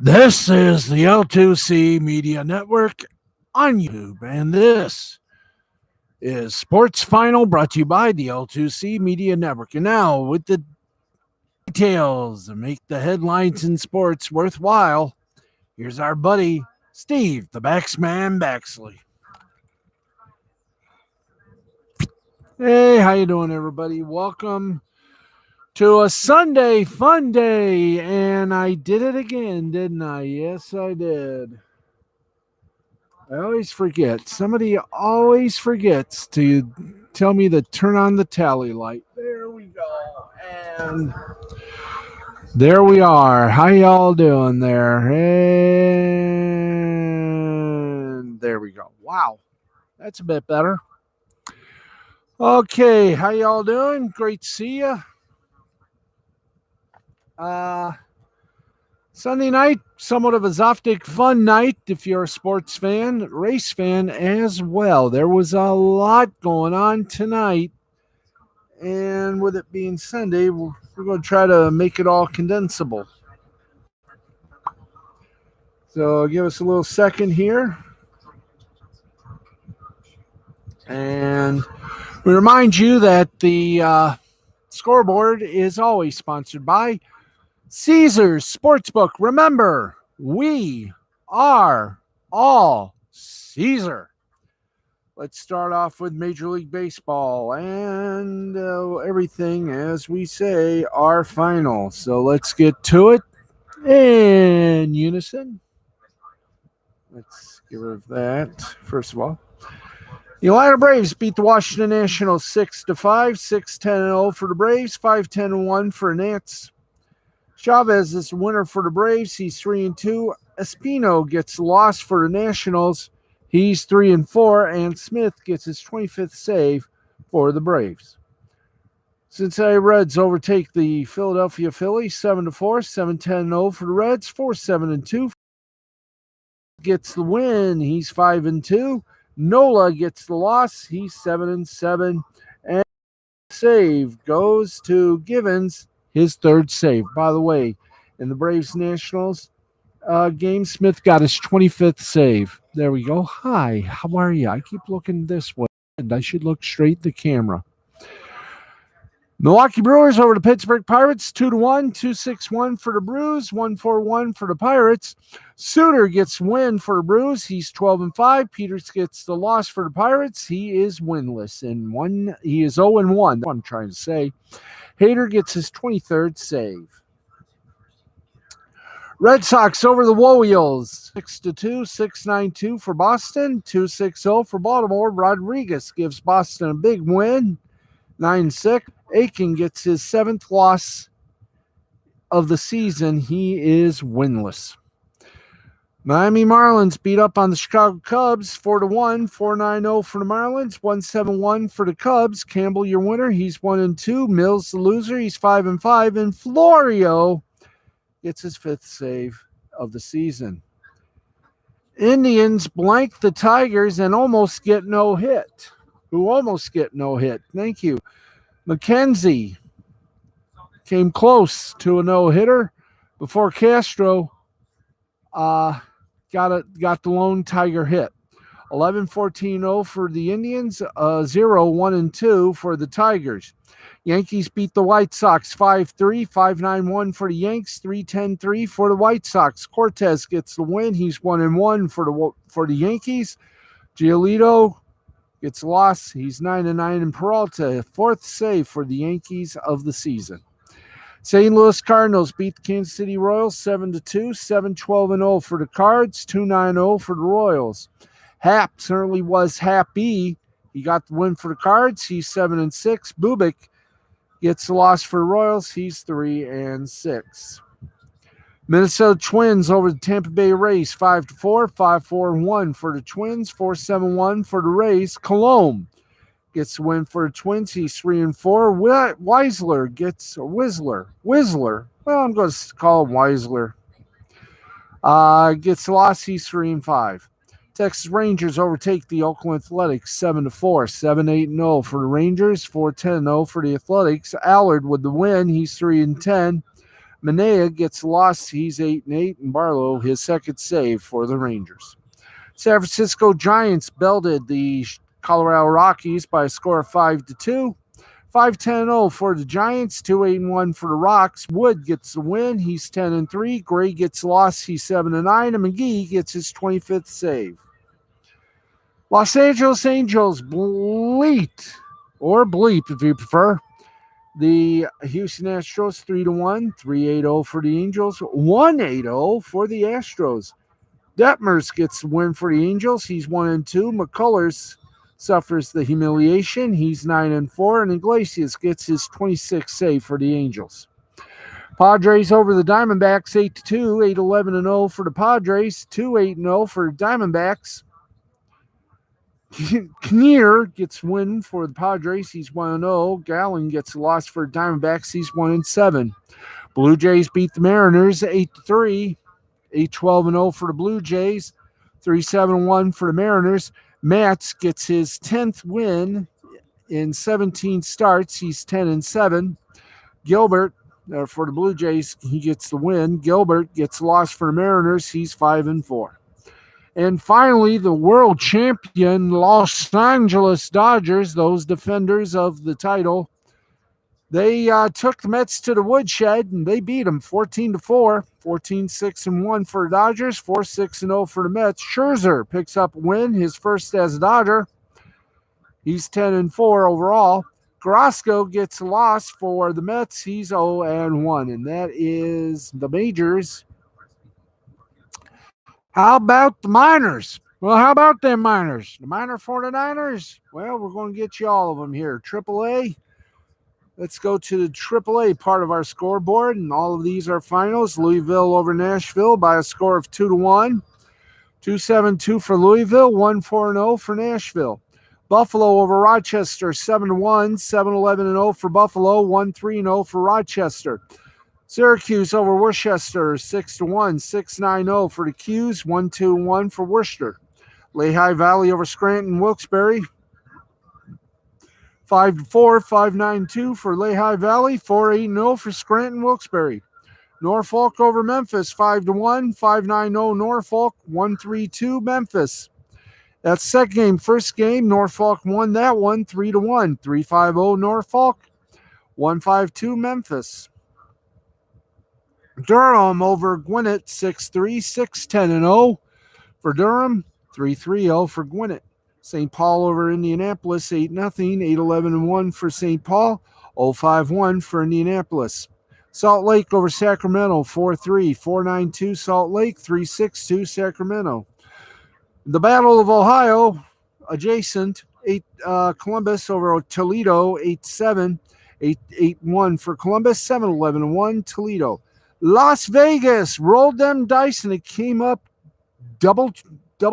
This is the L2C Media Network on YouTube, and this is Sports Final brought to you by the L2C Media Network. And now, with the details that make the headlines in sports worthwhile, here's our buddy, Steve, the Baxman Baxley. Hey, how you doing, everybody? Welcome to a Sunday fun day, and I did it again, didn't I? Yes, I did. I always forget. Somebody always forgets to tell me to turn on the tally light. There we go. And there we are. How y'all doing there? And there we go. Wow. That's a bit better. Okay, how y'all doing? Great to see you. Sunday night, somewhat of a Zoftic fun night if you're a sports fan, race fan as well. There was a lot going on tonight, and with it being Sunday, we're going to try to make it all condensable. So give us a little second here. And we remind you that the scoreboard is always sponsored by Caesars Sportsbook. Remember, we are all Caesar. Let's start off with Major League Baseball and everything, as we say, our final. So let's get to it in unison. Let's get rid of that, first of all. The Atlanta Braves beat the Washington Nationals 6-5, 6-10-0 for the Braves, 5-10-1 for the Nats. Chavez is the winner for the Braves. He's 3-2. Espino gets the loss for the Nationals. He's 3-4. And Smith gets his 25th save for the Braves. Cincinnati Reds overtake the Philadelphia Phillies 7-4, 7-10-0 for the Reds, 4-7-2. Gets the win. He's 5-2. Nola gets the loss. He's 7-7. And save goes to Givens. His third save. By the way, in the Braves Nationals game, Smith got his 25th save. There we go. Hi, how are you? I keep looking this way, and I should look straight at the camera. Milwaukee Brewers over the Pittsburgh Pirates, 2-1, 2-6-1 for the Brews, 1-4-1 for the Pirates. Suter gets win for the Brews. He's 12-5. Peters gets the loss for the Pirates. He is winless he is 0-1. That's what I'm trying to say. Hader gets his 23rd save. Red Sox over the Warriors, 6-2, 6-9-2 for Boston, 2-6-0 for Baltimore. Rodriguez gives Boston a big win, 9-6. Aiken gets his 7th loss of the season. He is winless. Miami Marlins beat up on the Chicago Cubs 4-1, 4-9-0 for the Marlins, 1-7-1 for the Cubs. Campbell, your winner. He's 1-2. Mills, the loser. He's 5-5. And Florio gets his 5th save of the season. Indians blank the Tigers and almost get no hit. Thank you. McKenzie came close to a no-hitter before Castro got the lone Tiger hit. 11-14-0 for the Indians, 0-1-2 for the Tigers. Yankees beat the White Sox 5-3, 5-9-1 for the Yanks, 3-10-3 for the White Sox. Cortez gets the win. He's 1-1 for the Yankees. Giolito gets lost. He's 9-9. And Peralta, 4th save for the Yankees of the season. St. Louis Cardinals beat the Kansas City Royals 7-2, 7-12-0 for the Cards, 2-9-0 for the Royals. Happ certainly was happy. He got the win for the Cards. He's 7-6. Bubic gets the loss for the Royals. He's 3-6. Minnesota Twins over the Tampa Bay Rays 5-4, 5-4-1 for the Twins, 4-7-1 for the Rays. Colomb gets the win for the Twins. He's 3-4. Weisler gets Whistler. Well, I'm going to call him Weisler. Gets the loss. He's 3-5. Texas Rangers overtake the Oakland Athletics 7-4, 7-8-0 for the Rangers, 4-10-0 for the Athletics. Allard with the win. He's 3-10. Manea gets lost. He's 8-8, and Barlow his second save for the Rangers. San Francisco Giants belted the Colorado Rockies by a score of 5-2. 5-10-0 for the Giants, 2-8-1 for the Rocks. Wood gets the win. He's 10-3. Gray gets lost. He's 7-9. And McGee gets his 25th save. Los Angeles Angels bleep if you prefer. The Houston Astros 3-1, 3-8-0 for the Angels, 1-8-0 for the Astros. Detmers gets the win for the Angels. He's 1-2. McCullers suffers the humiliation. He's 9-4. And Iglesias gets his 26th save for the Angels. Padres over the Diamondbacks 8-2, 8-11-0 for the Padres, 2-8-0 for the Diamondbacks. Kinnear gets win for the Padres. He's 1-0. Gallen gets a loss for the Diamondbacks. He's 1-7. Blue Jays beat the Mariners 8-3. 8-12-0 for the Blue Jays, 3-7-1 for the Mariners. Matz gets his 10th win in 17 starts. He's 10-7. Gilbert, for the Blue Jays, he gets the win. Gilbert gets lost for the Mariners. He's 5-4. And finally, the world champion Los Angeles Dodgers, those defenders of the title, they took the Mets to the woodshed, and they beat them 14-4, 14-6-1 for the Dodgers, 4-6-0 for the Mets. Scherzer picks up a win, his first as a Dodger. He's 10-4 overall. Carrasco gets a loss for the Mets. He's 0-1, and that is the majors. How about the minors? Well, how about them minors? The minor 49ers? Well, we're going to get you all of them here. AAA. Let's go to the AAA part of our scoreboard, and all of these are finals. Louisville over Nashville by a score of 2-1. 2-7-2 for Louisville, 1-4-0 for Nashville. Buffalo over Rochester, 7-1, 7-11-0 for Buffalo, 1-3-0 for Rochester. Syracuse over Worcester, 6-1, 6-9-0 for the Qs, 1-2-1 for Worcester. Lehigh Valley over Scranton, Wilkes-Barre, 5-4, 5-9-2 for Lehigh Valley, 4-8-0 for Scranton, Wilkes-Barre. Norfolk over Memphis, 5-1, 5-9-0 Norfolk, 1-3-2 Memphis. That's second game. First game, Norfolk won that one, 3-1, 3-5-0 Norfolk, 1-5-2 Memphis. Durham over Gwinnett, 6-3, 6-10-0 for Durham, 3-3-0 for Gwinnett. St. Paul over Indianapolis, 8-0, 8-11-1 for St. Paul, 0-5-1 for Indianapolis. Salt Lake over Sacramento, 4-3, 4-9-2 Salt Lake, 3-6-2 Sacramento. The Battle of Ohio, adjacent, Columbus over Toledo, 8-7, 8-1 for Columbus, 7-11-1 Toledo. Las Vegas rolled them dice, and it came up double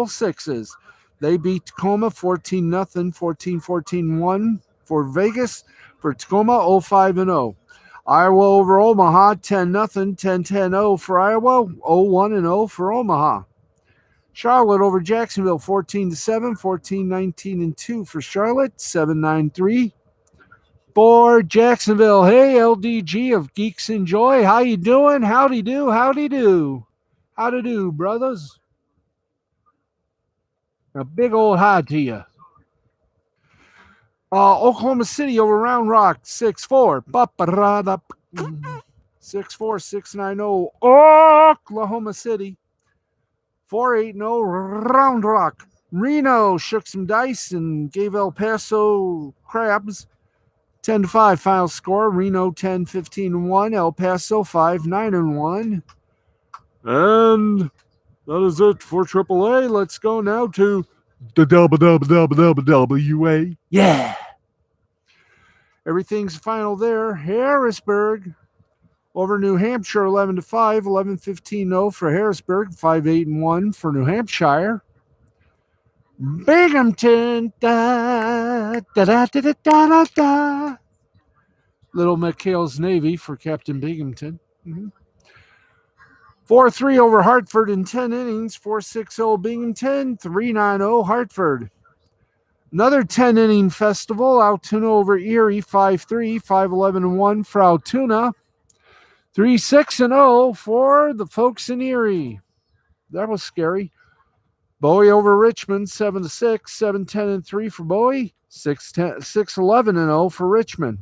sixes. They beat Tacoma 14-0, 14-14-1 for Vegas. For Tacoma, 0-5-0. Iowa over Omaha, 10-0, 10-10-0 for Iowa, 0-1-0 for Omaha. Charlotte over Jacksonville, 14-7, 14-19-2 for Charlotte, 7-9-3 for Jacksonville. Hey, LDG of Geeks and Joy, how you doing? Howdy do, howdy do. Howdy do, brothers. A big old hi to you. Oklahoma City over Round Rock, 6-4. 6-4, 6-9-0. Oklahoma City. 4-8-0 Round Rock. Reno shook some dice and gave El Paso Crabs 10-5 final score. Reno 10-15-1. El Paso 5-9-1. And that is it for AAA. Let's go now to the WWWWA. Yeah. Everything's final there. Harrisburg over New Hampshire, 11-5, 11-15-0 for Harrisburg, 5-8-1 for New Hampshire. Binghamton, da da da da da da da. Little McHale's Navy for Captain Binghamton. 4-3 over Hartford in 10 innings, 4-6-0 Binghamton, 3-9-0 Hartford. Another 10-inning festival, Altoona over Erie, 5-3, 5-11-1 for Altoona. 3-6-0 for the folks in Erie. That was scary. Bowie over Richmond, 7-6, 7-10-3 for Bowie, 6-11-0 for Richmond.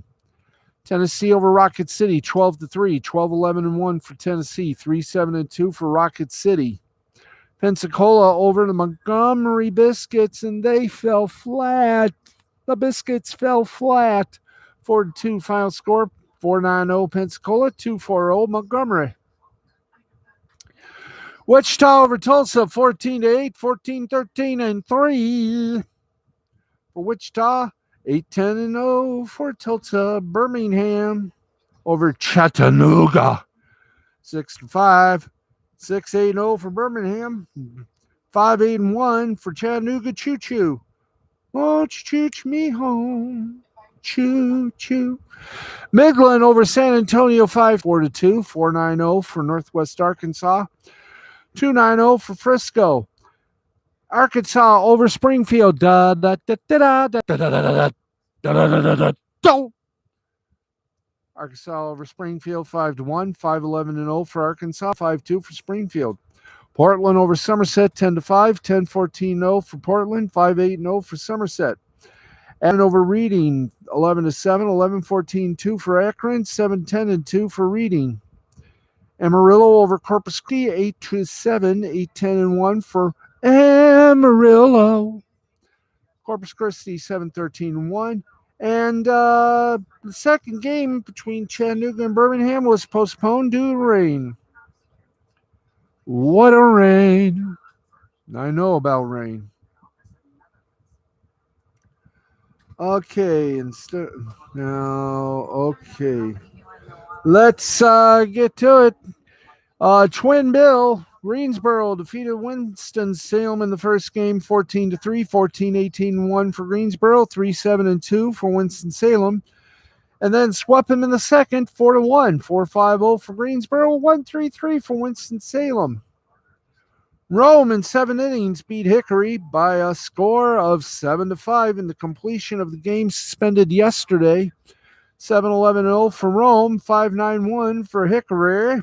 Tennessee over Rocket City, 12-3, 12-11-1 for Tennessee, 3-7-2 for Rocket City. Pensacola over the Montgomery Biscuits, and they fell flat. The Biscuits fell flat. 4-2 final score, 4-9-0 Pensacola, 2-4-0 Montgomery. Wichita over Tulsa, 14-8, 14-13-3 for Wichita, 8-10-0 for Tulsa. Birmingham over Chattanooga, 6-5, 6-8-0 for Birmingham, 5-8-1 for Chattanooga. Choo choo, won't you chooch me home? Choo choo. Midland over San Antonio, 5-4-2, 4-9-0 for Northwest Arkansas, 2-9-0 for Frisco. Arkansas over Springfield. Da da da da da da da da da da da. Arkansas over Springfield, 5-1, 5-11-0 for Arkansas, 5-2 for Springfield. Portland over Somerset, 10-5, 10-14-0 for Portland, 5-8-0 for Somerset. Akron over Reading, 11-7, 11-14-2 for Akron, 7-10-2 for Reading. Amarillo over Corpus Christi, 8-7, 8-10-1 for Amarillo. Corpus Christi, 7-13-1. And the second game between Chattanooga and Birmingham was postponed due to rain. What a rain. I know about rain. Okay, okay. Let's get to it. Twin Bill, Greensboro defeated Winston-Salem in the first game, 14-3, 14-18-1 for Greensboro, 3-7-2 for Winston-Salem. And then swept him in the second, 4-1, 4-5-0 for Greensboro, 1-3-3 for Winston-Salem. Rome in 7 innings beat Hickory by a score of 7-5 in the completion of the game suspended yesterday. 7-11-0 for Rome, 5-9-1 for Hickory.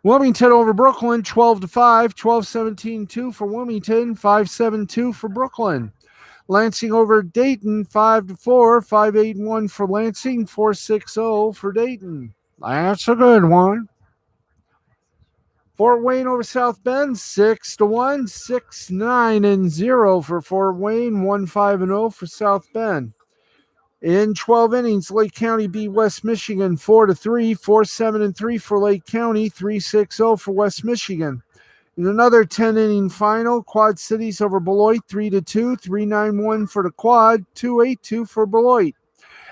Wilmington over Brooklyn, 12-5, 12-17-2 for Wilmington, 5-7-2 for Brooklyn. Lansing over Dayton, 5-4, 5-8-1 for Lansing, 4-6-0 for Dayton. That's a good one. Fort Wayne over South Bend, 6-1, 6-9-0 for Fort Wayne, 1-5-0 for South Bend. In 12 innings, Lake County beat West Michigan 4-3, 4-7-3 for Lake County, 3-6-0 for West Michigan. In another 10-inning final, Quad Cities over Beloit 3-2, 3-9-1 for the Quad, 2-8-2 for Beloit.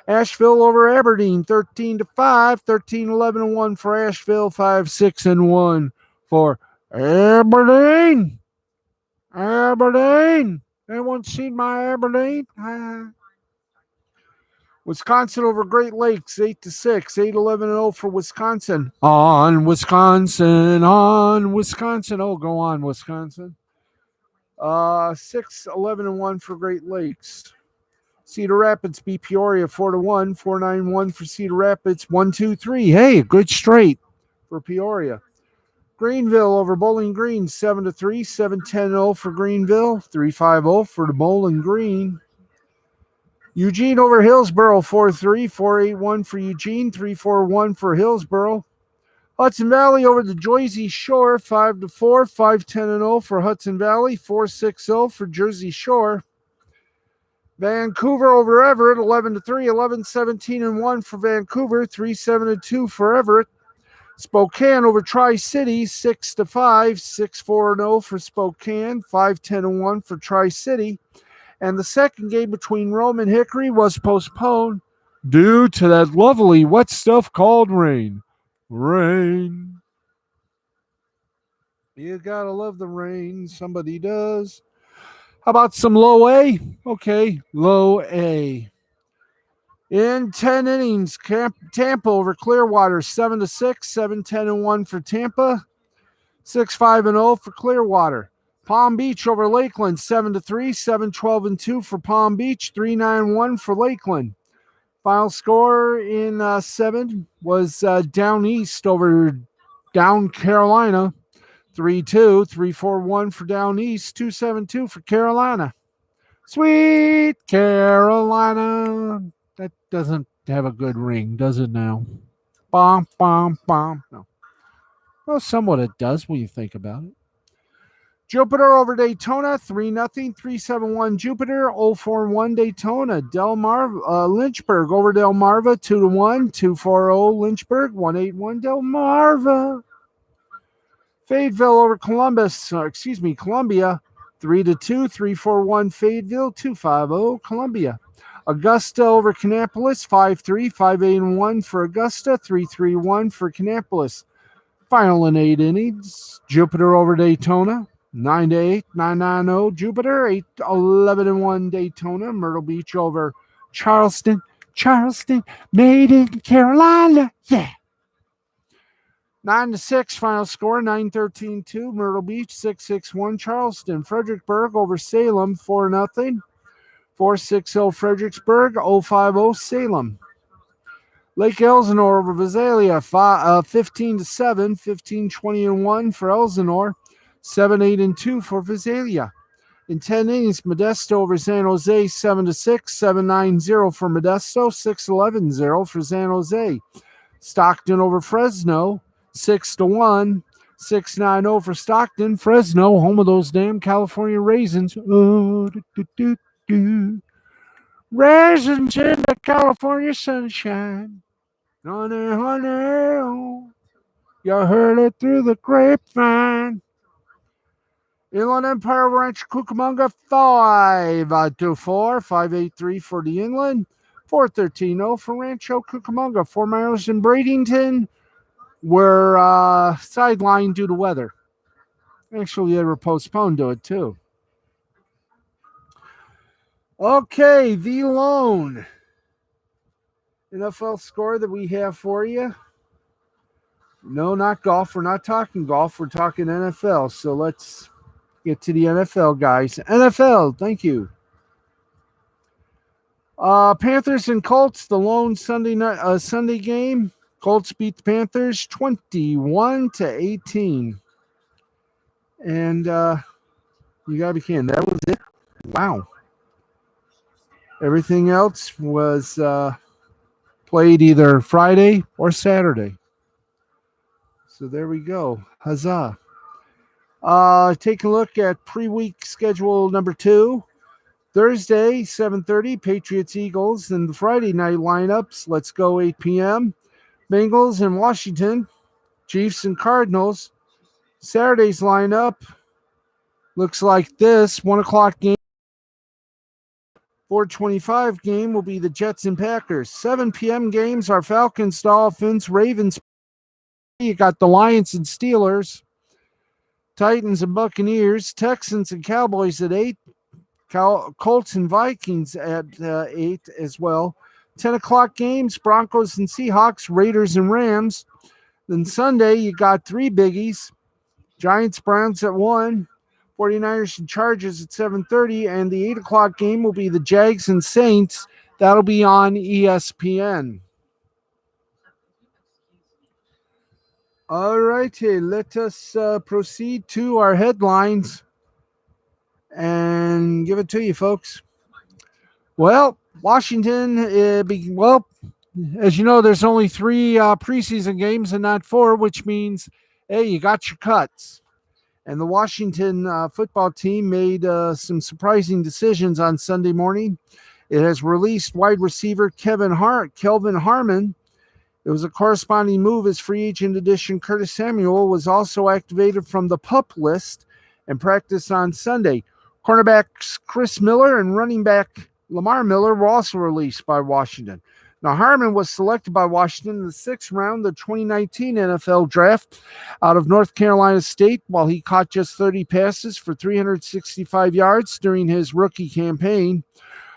Asheville over Aberdeen 13-5, 13-11-1 for Asheville, 5-6-1 for Aberdeen. Aberdeen. Anyone seen my Aberdeen? Wisconsin over Great Lakes, 8-6, 8-11-0 for Wisconsin. On Wisconsin. Oh, go on, Wisconsin. 6-11-1 for Great Lakes. Cedar Rapids beat Peoria 4-1, 4-9-1 for Cedar Rapids, 1-2-3. Hey, a good straight for Peoria. Greenville over Bowling Green, 7-3, 7-10-0 for Greenville, 3-5-0 for the Bowling Green. Eugene over Hillsboro, 4-3, 4-8-1 for Eugene, 3-4-1 for Hillsboro. Hudson Valley over the Jersey Shore, 5-4, 5-10-0 for Hudson Valley, 4-6-0 for Jersey Shore. Vancouver over Everett, 11-3, 11-17-1 for Vancouver, 3-7-2 for Everett. Spokane over Tri-City, 6-5, 6-4-0 for Spokane, 5-10-1 for Tri-City. And the second game between Rome and Hickory was postponed due to that lovely wet stuff called rain. Rain. You gotta love the rain. Somebody does. How about some low A? Okay, low A. In 10 innings, Tampa over Clearwater, 7-6, 7-10-1 for Tampa, 6-5-0 for Clearwater. Palm Beach over Lakeland, 7-3, 7-12-2 for Palm Beach, 3-9-1 for Lakeland. Final score in 7 was Down East over Down Carolina. 3-2, 3-4-1 for Down East, 2-7-2 for Carolina. Sweet Carolina. That doesn't have a good ring, does it now? Bom, bom, bom. No. Well, somewhat it does when you think about it. Jupiter over Daytona, 3-0, 3-7-1 Jupiter, 0-4-1 Daytona. Lynchburg over Delmarva, 2-1, 2-4-0 Lynchburg, 1-8-1 Delmarva. Fayetteville over Columbia, 3-2, 3-4-1 Fayetteville, 2-5-0 Columbia. Augusta over Kannapolis, 5-3, 5-8-1 for Augusta, 3-3-1 for Kannapolis. Final in 8 innings. Jupiter over Daytona, 9-8, 9-9-0 Jupiter, 8-11-1 Daytona. Myrtle Beach over Charleston, made in Carolina, yeah. 9-6 final score, 9-13-2 Myrtle Beach, 6-6-1 Charleston. Fredericksburg over Salem, 4-0, 4-6-0 Fredericksburg, 0-5-0 Salem. Lake Elsinore over Visalia, 15-7, 15-20-1 for Elsinore, 7-8-2 for Visalia. In 10 innings, Modesto over San Jose, 7-6, 7-9-0 for Modesto, 6-11-0 for San Jose. Stockton over Fresno, 6-1, 6-9-0 for Stockton. Fresno, home of those damn California raisins. Oh, raisins in the California sunshine. Honey, honey, oh, you heard it through the grapevine. Inland Empire Ranch Cucamonga 5-4, 5-8-3 for the Inland, 4-13-0 for Rancho Cucamonga. 4 Miles in Bradenton were sidelined due to weather. Actually, they were postponed to it too. Okay, the lone NFL score that we have for you. No, not golf. We're not talking golf. We're talking NFL. So let's get to the NFL, guys. NFL, thank you. Panthers and Colts, the lone Sunday game. Colts beat the Panthers 21-18. And you got to be kidding. That was it. Wow. Everything else was played either Friday or Saturday. So there we go. Huzzah. Take a look at pre-week schedule number 2. Thursday, 7:30, Patriots, Eagles. And the Friday night lineups, let's go 8 p.m. Bengals and Washington, Chiefs and Cardinals. Saturday's lineup looks like this. 1 o'clock game. 4:25 game will be the Jets and Packers. 7 p.m. games are Falcons, Dolphins, Ravens. You got the Lions and Steelers, Titans and Buccaneers, Texans and Cowboys at 8, Colts and Vikings at 8 as well. 10 o'clock games, Broncos and Seahawks, Raiders and Rams. Then Sunday, you got 3 biggies, Giants, Browns at 1, 49ers and Chargers at 7:30, and the 8 o'clock game will be the Jags and Saints. That'll be on ESPN. All righty, let us proceed to our headlines and give it to you, folks. Well, Washington, as you know, there's only 3 preseason games and not 4, which means, hey, you got your cuts. And the Washington football team made some surprising decisions on Sunday morning. It has released wide receiver Kelvin Harmon. It was a corresponding move as free agent addition Curtis Samuel was also activated from the PUP list and practiced on Sunday. Cornerbacks Chris Miller and running back Lamar Miller were also released by Washington. Now, Harmon was selected by Washington in the 6th round of the 2019 NFL draft out of North Carolina State while he caught just 30 passes for 365 yards during his rookie campaign.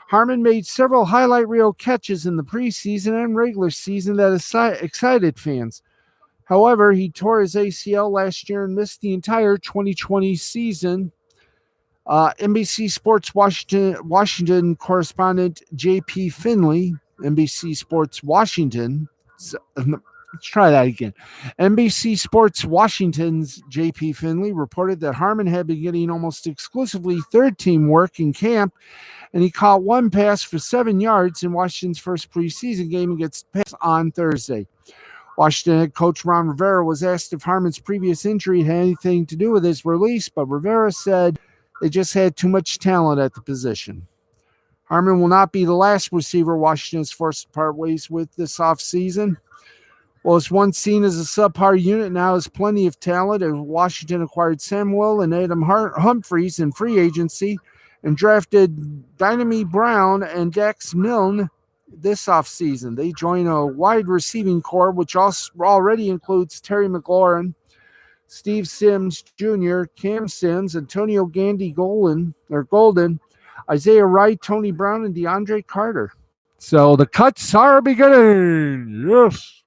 Harmon made several highlight reel catches in the preseason and regular season that excited fans. However, he tore his ACL last year and missed the entire 2020 season. NBC Sports Washington correspondent J.P. Finley NBC Sports Washington. Let's try that again. NBC Sports Washington's J.P. Finley reported that Harmon had been getting almost exclusively third team work in camp, and he caught one pass for 7 yards in Washington's first preseason game against the Pass on Thursday. Washington head coach Ron Rivera was asked if Harmon's previous injury had anything to do with his release, but Rivera said they just had too much talent at the position. Harmon will not be the last receiver Washington is forced to part ways with this offseason. Well, it's once seen as a subpar unit, now has plenty of talent, as Washington acquired Samuel and Adam Humphreys in free agency and drafted Dynamite Brown and Dax Milne this offseason. They join a wide receiving core, which also already includes Terry McLaurin, Steve Sims Jr., Cam Sims, Antonio Gandy Golden, Isaiah Wright, Tony Brown, and DeAndre Carter. So the cuts are beginning. Yes.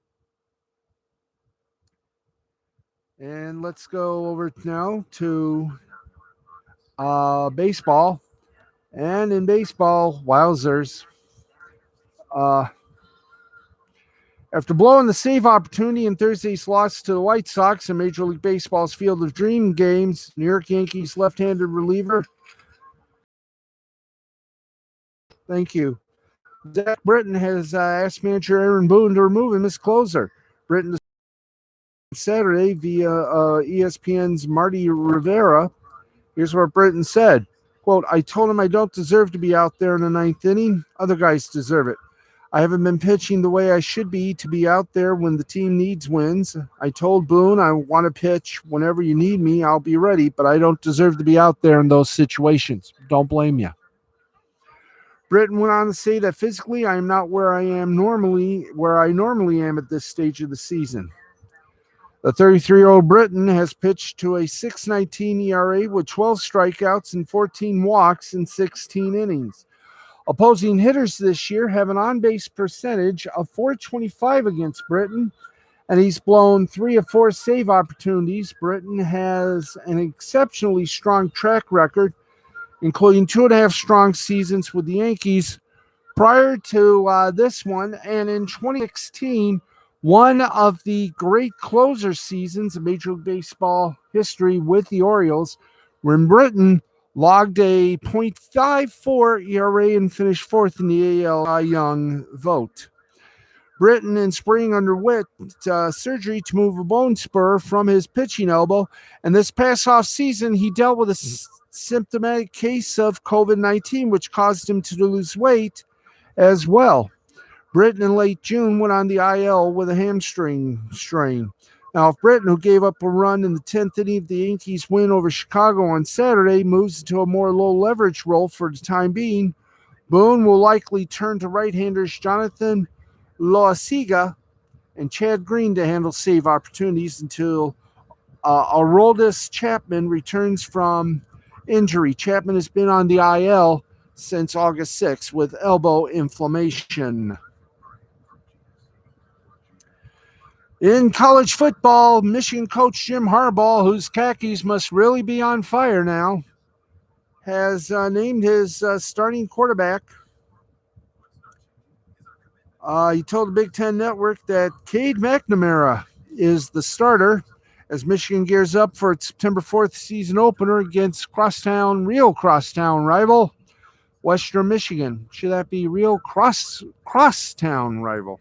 And let's go over now to baseball. And in baseball, wowzers. After blowing the save opportunity in Thursday's loss to the White Sox in Major League Baseball's Field of Dream games, New York Yankees left-handed reliever. Thank you. Zach Britton has asked manager Aaron Boone to remove him as closer. Britton Saturday via ESPN's Marty Rivera. Here's what Britton said. Quote, I told him I don't deserve to be out there in the ninth inning. Other guys deserve it. I haven't been pitching the way I should be to be out there when the team needs wins. I told Boone I want to pitch whenever you need me. I'll be ready, but I don't deserve to be out there in those situations. Don't blame you. Britton went on to say that physically I am not where I normally am at this stage of the season. The 33-year-old Britton has pitched to a 6.19 ERA with 12 strikeouts and 14 walks in 16 innings. Opposing hitters this year have an on-base percentage of .425 against Britton, and he's blown 3 of 4 save opportunities. Britton has an exceptionally strong track record, including 2.5 strong seasons with the Yankees prior to this one, and in 2016, one of the great closer seasons in Major League Baseball history with the Orioles, when Britton logged a .54 ERA and finished 4th in the AL Young vote. Britton in spring underwent surgery to move a bone spur from his pitching elbow, and this past off season he dealt with a symptomatic case of COVID-19, which caused him to lose weight as well. Britton in late June went on the IL with a hamstring strain. Now, if Britton, who gave up a run in the 10th inning of the Yankees' win over Chicago on Saturday, moves into a more low-leverage role for the time being, Boone will likely turn to right-handers Jonathan Loaisiga and Chad Green to handle save opportunities until Aroldis Chapman returns from injury. Chapman has been on the IL since August 6th with elbow inflammation. In college football, Michigan coach Jim Harbaugh, whose khakis must really be on fire now, has named his starting quarterback. He told the Big Ten Network that Cade McNamara is the starter as Michigan gears up for its September 4th season opener against real crosstown rival, Western Michigan. Should that be real crosstown rival?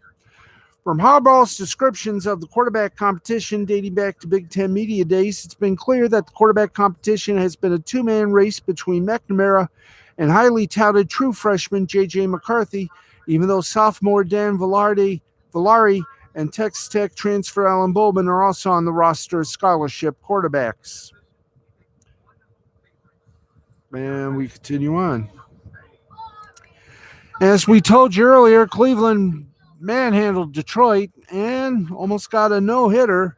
From Harbaugh's descriptions of the quarterback competition dating back to Big Ten media days, it's been clear that the quarterback competition has been a two-man race between McNamara and highly touted true freshman J.J. McCarthy, even though sophomore Dan Villari and Texas Tech transfer Alan Bowman are also on the roster as scholarship quarterbacks. And we continue on. As we told you earlier, Cleveland manhandled Detroit and almost got a no-hitter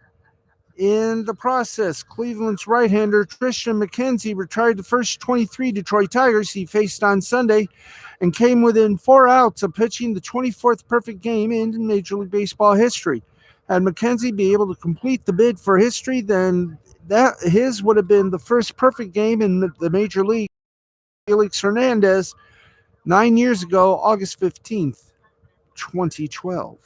in the process. Cleveland's right-hander Tristan McKenzie retired the first 23 Detroit Tigers he faced on Sunday and came within 4 outs of pitching the 24th perfect game in Major League Baseball history. Had McKenzie be able to complete the bid for history, then his would have been the first perfect game in the Major League. Felix Hernandez 9 years ago, August 15th. 2012.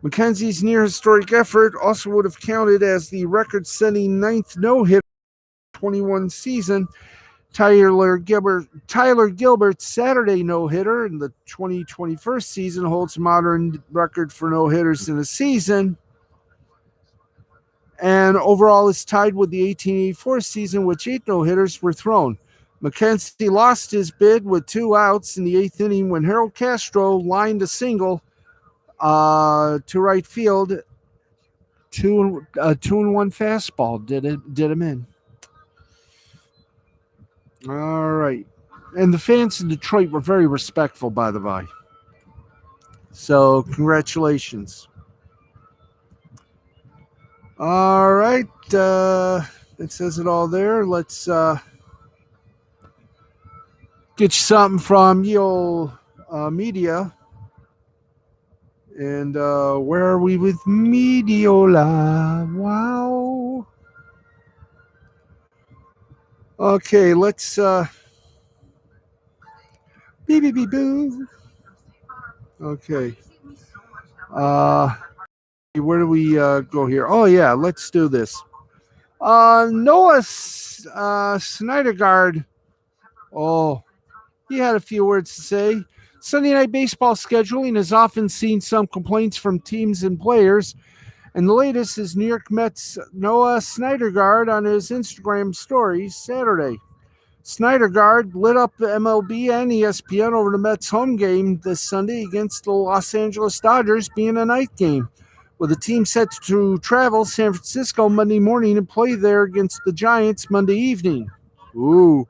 McKenzie's near historic effort also would have counted as the record-setting ninth no-hitter 21 season. Tyler Gilbert's Saturday no-hitter in the 2021 season holds a modern record for no-hitters in a season, and overall is tied with the 1884 season, which 8 no-hitters were thrown. McKenzie lost his bid with 2 outs in the 8th inning when Harold Castro lined a single to right field. 2-1 fastball did him in. All right. And the fans in Detroit were very respectful, by the way. So, congratulations. All right. It says it all there. Let's get you something from Yo Media. And where are we with Mediola? Wow. Okay, let's beep beep beep boo. Okay. Where do we go here? Oh yeah, let's do this. Noah Syndergaard. Oh, he had a few words to say. Sunday Night Baseball scheduling has often seen some complaints from teams and players, and the latest is New York Mets' Noah Syndergaard on his Instagram stories Saturday. Syndergaard lit up the MLB and ESPN over the Mets' home game this Sunday against the Los Angeles Dodgers being a night game, with the team set to travel San Francisco Monday morning and play there against the Giants Monday evening. Ooh.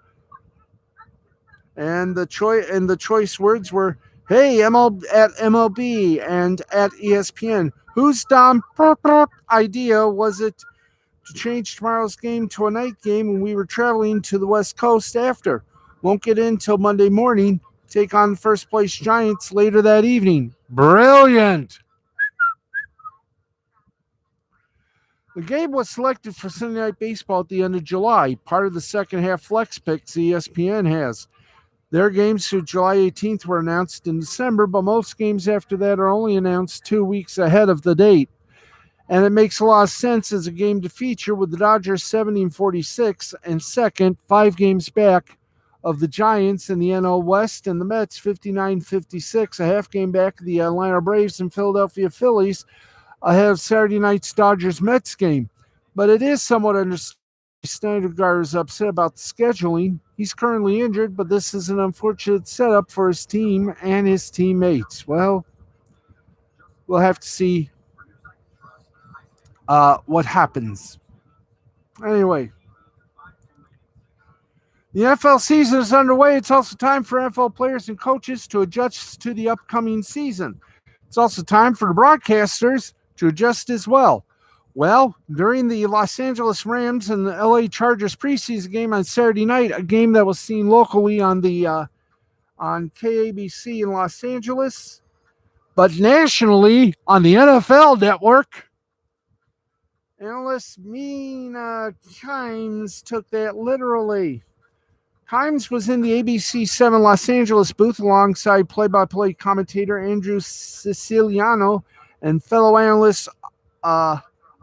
And the choice words were, "Hey, at MLB and at ESPN, whose dumb idea was it to change tomorrow's game to a night game when we were traveling to the West Coast after? Won't get in till Monday morning. Take on the first place Giants later that evening." Brilliant. The game was selected for Sunday Night Baseball at the end of July, part of the second half flex picks ESPN has. Their games through July 18th were announced in December, but most games after that are only announced 2 weeks ahead of the date. And it makes a lot of sense as a game to feature, with the Dodgers 17-46 and second, 5 games back of the Giants in the NL West, and the Mets 59-56, a half game back of the Atlanta Braves and Philadelphia Phillies ahead of Saturday night's Dodgers-Mets game. But it is somewhat understandable. Syndergaard is upset about the scheduling. He's currently injured, but this is an unfortunate setup for his team and his teammates. Well, we'll have to see what happens. Anyway, the NFL season is underway. It's also time for NFL players and coaches to adjust to the upcoming season. It's also time for the broadcasters to adjust as well. Well, during the Los Angeles Rams and the LA Chargers preseason game on Saturday night, a game that was seen locally on the on KABC in Los Angeles, but nationally on the NFL Network, analyst Mina Kimes took that literally. Kimes was in the ABC 7 Los Angeles booth alongside play-by-play commentator Andrew Siciliano and fellow analyst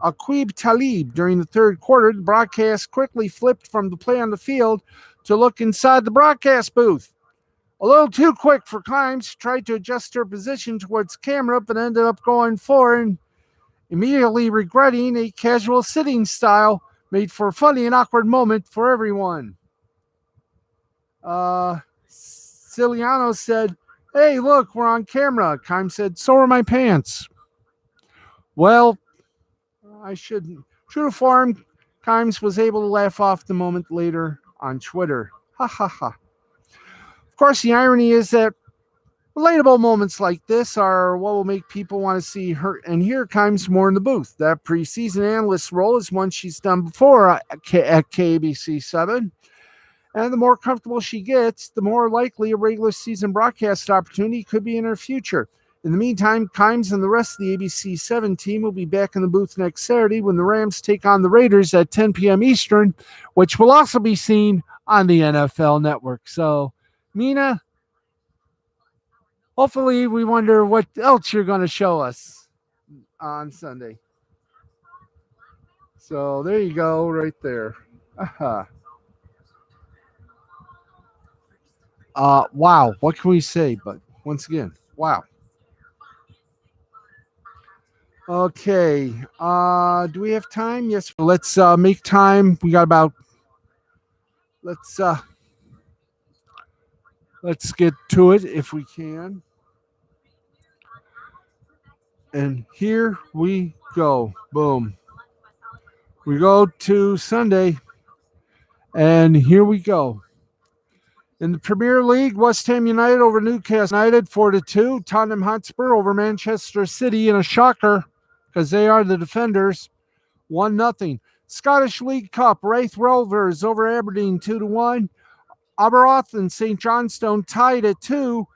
Aqib Talib. During the third quarter, the broadcast quickly flipped from the play on the field to look inside the broadcast booth. A little too quick for Kimes, tried to adjust her position towards camera, but ended up going forward and immediately regretting a casual sitting style made for a funny and awkward moment for everyone. Siciliano said, "Hey, look, we're on camera." Kimes said, "So are my pants." Well, I shouldn't. True to form, Kimes was able to laugh off the moment later on Twitter. Ha ha ha. Of course, the irony is that relatable moments like this are what will make people want to see her and hear Kimes more in the booth. That preseason analyst role is one she's done before at KABC 7. And the more comfortable she gets, the more likely a regular season broadcast opportunity could be in her future. In the meantime, Kimes and the rest of the ABC 7 team will be back in the booth next Saturday when the Rams take on the Raiders at 10 p.m. Eastern, which will also be seen on the NFL Network. So, Mina, Hopefully, we wonder what else you're going to show us on Sunday. So there you go, right there. Aha. Wow. What can we say? But once again, wow. Okay. Do we have time? Yes. Let's make time. We got about. Let's uh, let's get to it if we can. And here we go. Boom. We go to Sunday, and here we go. In the Premier League, West Ham United over Newcastle United 4-2. Tottenham Hotspur over Manchester City in a shocker because they are the defenders 1-0. Scottish League Cup, Wraith Rovers over Aberdeen 2-1. Arbroath and St. Johnstone tied at 2,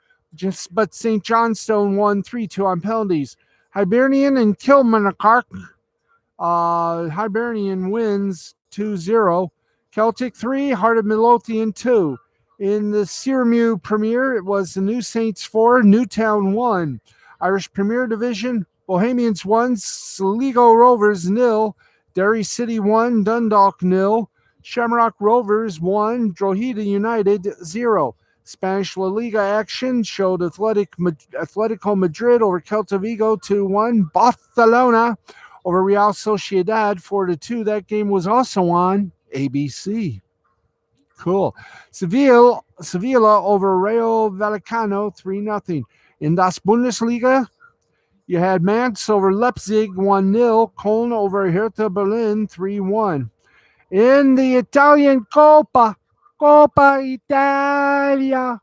but St. Johnstone won 3-2 on penalties. Hibernian and Kilmarnock. Hibernian wins 2-0. Celtic 3, Heart of Midlothian 2. In the Sirimu Premier, it was the New Saints 4, Newtown 1. Irish Premier Division, Bohemians 1, Sligo Rovers 0. Derry City 1, Dundalk 0. Shamrock Rovers 1, Drogheda United 0. Spanish La Liga action showed Atletico Madrid over Celta Vigo 2-1. Barcelona over Real Sociedad 4-2. That game was also on ABC. Cool. Sevilla over Rayo Vallecano 3-0. In Das Bundesliga, you had Mainz over Leipzig 1-0. Köln over Hertha Berlin 3-1. In the Italian Coppa Italia,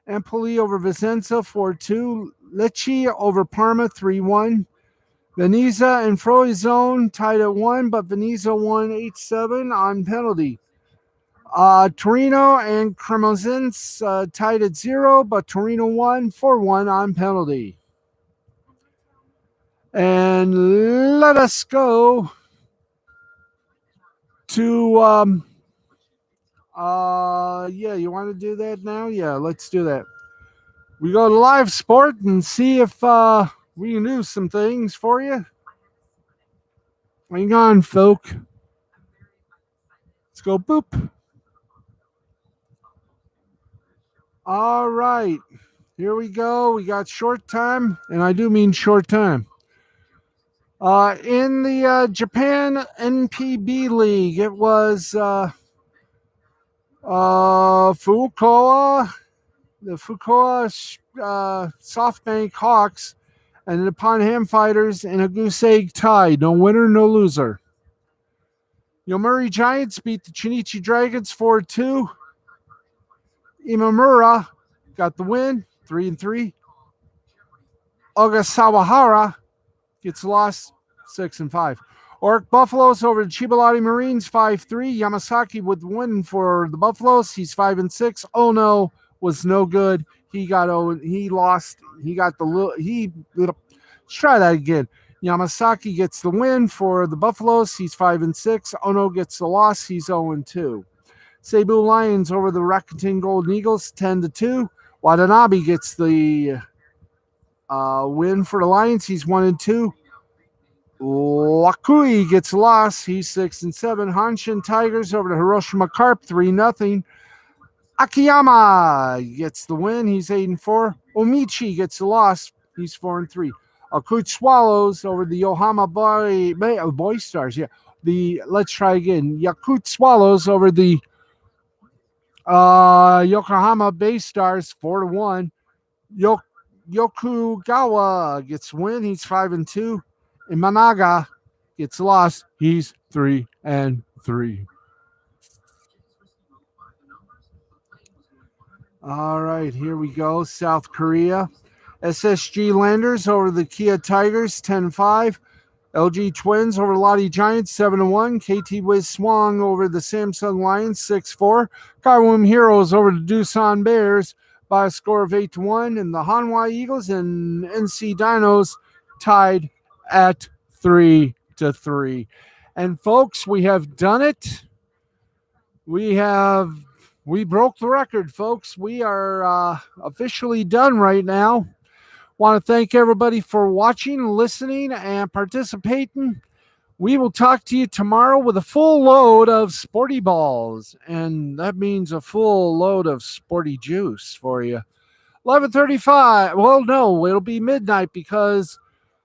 Empoli over Vicenza 4-2. Lecce over Parma 3-1. Venezia and Frosinone tied at 1, but Venezia won 8-7 on penalty. Torino and Cremonese tied at 0, but Torino won 4-1 on penalty. And let us go to you want to do that now? Yeah, let's do that. We go to live sport and see if we can do some things for you. Hang on, folk. Let's go boop. All right. Here we go. We got short time, and I do mean short time. In the Japan NPB League, it was Fukuoka, the Fukuoka SoftBank Hawks, and the Nippon Ham Fighters in a goose egg tie. No winner, no loser. Yomiuri Giants beat the Chinichi Dragons 4-2. Imamura got the win, 3-3. Ogasawahara gets lost, 6-5. Oric Buffaloes over the Chibalati Marines 5-3. Yamasaki with the win for the Buffaloes. He's 5-6. Ono was no good. He lost. Let's try that again. Yamasaki gets the win for the Buffaloes. He's 5-6. Ono gets the loss. He's 0-2. Cebu Lions over the Rakuten Golden Eagles 10-2. Watanabe gets the win for the Lions. He's 1-2. Wakui gets lost. He's 6-7. Hanshin Tigers over the Hiroshima Carp 3-0. Akiyama gets the win. He's 8-4. Omichi gets the loss. He's 4-3. Akut Swallows over the Yokohama Boy Stars. Yeah. Let's try again. Yakut Swallows over the Yokohama Bay Stars 4-1. Yokugawa gets win. He's 5-2. Imanaga gets lost. He's 3-3. All right, here we go. South Korea. SSG Landers over the Kia Tigers 10-5. LG Twins over Lottie Giants 7-1. KT Wiz Swang over the Samsung Lions 6-4. Kaiwum Heroes over the Doosan Bears by a score of 8-1. And the Hanwha Eagles and NC Dinos tied at 3-3. And folks, we have done it. We have we broke the record, folks. We are officially done right now. Want to thank everybody for watching, listening, and participating. We will talk to you tomorrow with a full load of sporty balls, and that means a full load of sporty juice for you. 11:35. Well, no, it'll be midnight because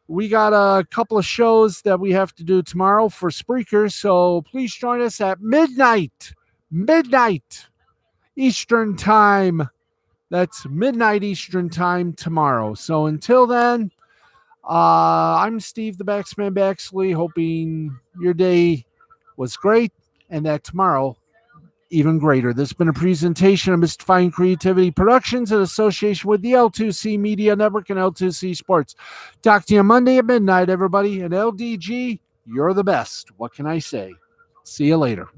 we got a couple of shows that we have to do tomorrow for Spreaker. So please join us at midnight Eastern time. That's midnight Eastern time tomorrow. So until then, I'm Steve the Backsman Baxley, hoping your day was great and that tomorrow even greater. This has been a presentation of Mystifying Creativity Productions in association with the L2C Media Network and L2C Sports. Talk to you Monday at midnight, everybody. And LDG, you're the best. What can I say? See you later.